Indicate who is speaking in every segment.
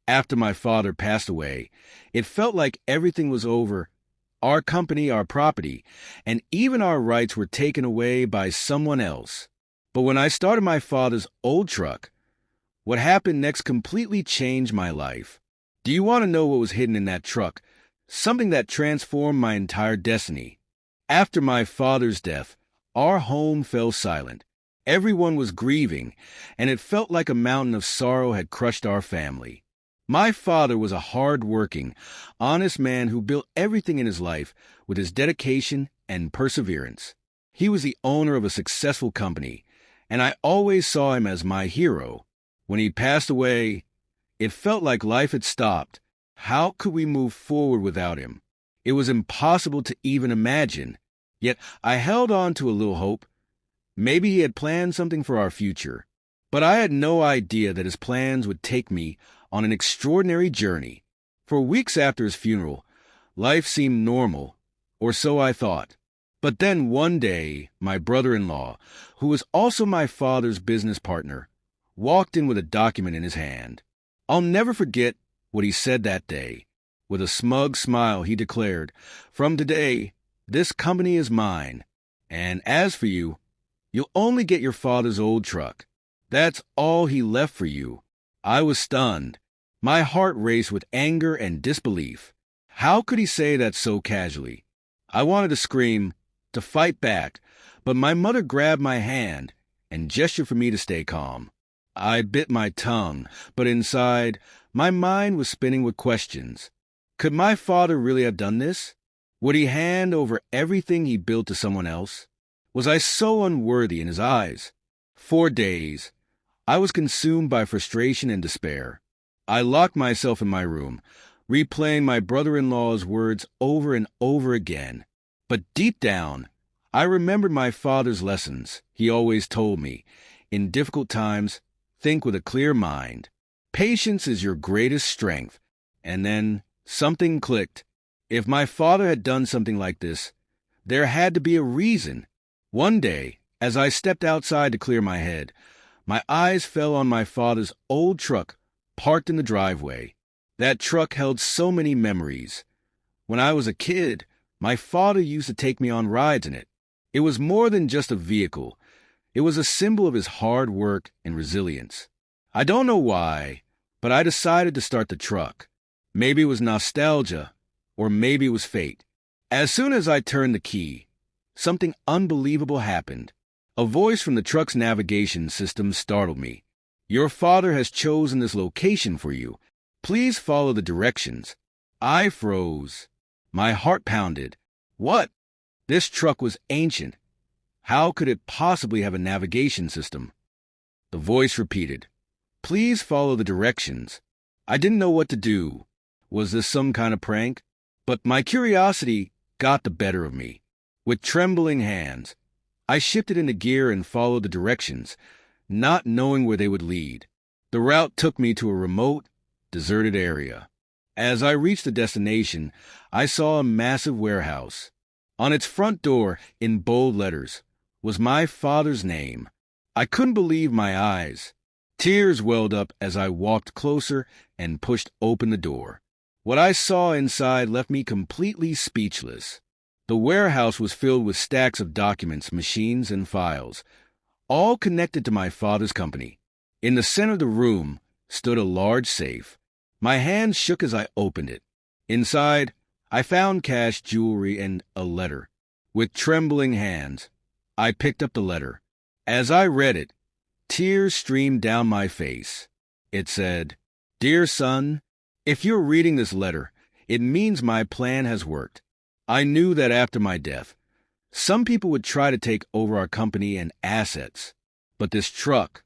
Speaker 1: After my father passed away, it felt like everything was over. Our company, our property, and even our rights were taken away by someone else. But when I started my father's old truck, what happened next completely changed my life. Do you want to know what was hidden in that truck? Something that transformed my entire destiny. After my father's death, our home fell silent. Everyone was grieving, and it felt like a mountain of sorrow had crushed our family. My father was a hard-working, honest man who built everything in his life with his dedication and perseverance. He was the owner of a successful company, and I always saw him as my hero. When he passed away, it felt like life had stopped. How could we move forward without him? It was impossible to even imagine. Yet I held on to a little hope. Maybe he had planned something for our future. But I had no idea that his plans would take me on an extraordinary journey. For weeks after his funeral, life seemed normal, or so I thought. But then one day, my brother-in-law, who was also my father's business partner, walked in with a document in his hand. I'll never forget what he said that day. With a smug smile, he declared, "From today, this company is mine. And as for you, you'll only get your father's old truck. That's all he left for you." I was stunned. My heart raced with anger and disbelief. How could he say that so casually? I wanted to scream, to fight back, but my mother grabbed my hand and gestured for me to stay calm. I bit my tongue, but inside, my mind was spinning with questions. Could my father really have done this? Would he hand over everything he built to someone else? Was I so unworthy in his eyes? For days, I was consumed by frustration and despair. I locked myself in my room, replaying my brother-in-law's words over and over again. But deep down, I remembered my father's lessons. He always told me, in difficult times, think with a clear mind. Patience is your greatest strength. And then something clicked. If my father had done something like this, there had to be a reason. One day, as I stepped outside to clear my head, my eyes fell on my father's old truck parked in the driveway. That truck held so many memories. When I was a kid, my father used to take me on rides in it. It was more than just a vehicle. It was a symbol of his hard work and resilience. I don't know why, but I decided to start the truck. Maybe it was nostalgia, or maybe it was fate. As soon as I turned the key, something unbelievable happened. A voice from the truck's navigation system startled me. "Your father has chosen this location for you. Please follow the directions." I froze. My heart pounded. What? This truck was ancient. How could it possibly have a navigation system? The voice repeated, "Please follow the directions." I didn't know what to do. Was this some kind of prank? But my curiosity got the better of me. With trembling hands, I shifted into gear and followed the directions, not knowing where they would lead. The route took me to a remote, deserted area. As I reached the destination, I saw a massive warehouse. On its front door, in bold letters, was my father's name. I couldn't believe my eyes. Tears welled up as I walked closer and pushed open the door. What I saw inside left me completely speechless. The warehouse was filled with stacks of documents, machines, and files, all connected to my father's company. In the center of the room stood a large safe. My hands shook as I opened it. Inside, I found cash, jewelry, and a letter. With trembling hands, I picked up the letter. As I read it, tears streamed down my face. It said, "Dear son, if you're reading this letter, it means my plan has worked. I knew that after my death, some people would try to take over our company and assets. But this truck,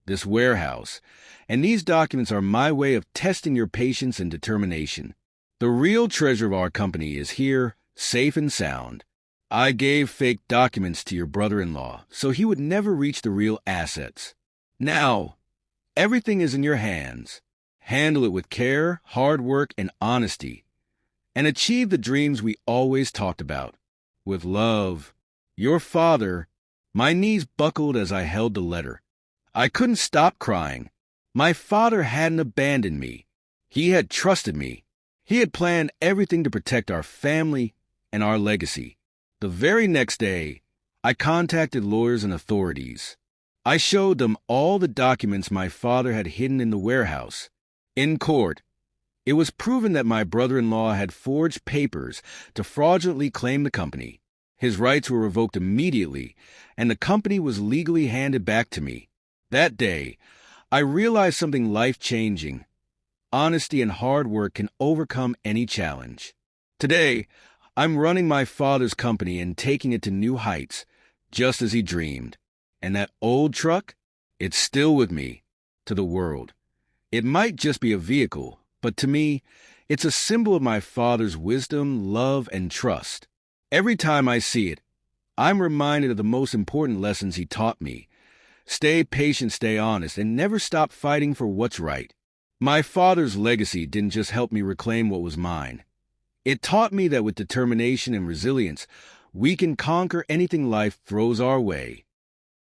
Speaker 1: this warehouse, and these documents are my way of testing your patience and determination. The real treasure of our company is here, safe and sound. I gave fake documents to your brother-in-law, so he would never reach the real assets. Now, everything is in your hands. Handle it with care, hard work, and honesty, and achieve the dreams we always talked about. With love, your father." My knees buckled as I held the letter. I couldn't stop crying. My father hadn't abandoned me. He had trusted me. He had planned everything to protect our family and our legacy. The very next day, I contacted lawyers and authorities. I showed them all the documents my father had hidden in the warehouse. In court, it was proven that my brother-in-law had forged papers to fraudulently claim the company. His rights were revoked immediately, and the company was legally handed back to me. That day, I realized something life-changing. Honesty and hard work can overcome any challenge. Today, I'm running my father's company and taking it to new heights, just as he dreamed. And that old truck, it's still with me, to the world. It might just be a vehicle, but to me, it's a symbol of my father's wisdom, love, and trust. Every time I see it, I'm reminded of the most important lessons he taught me. Stay patient, stay honest, and never stop fighting for what's right. My father's legacy didn't just help me reclaim what was mine. It taught me that with determination and resilience, we can conquer anything life throws our way.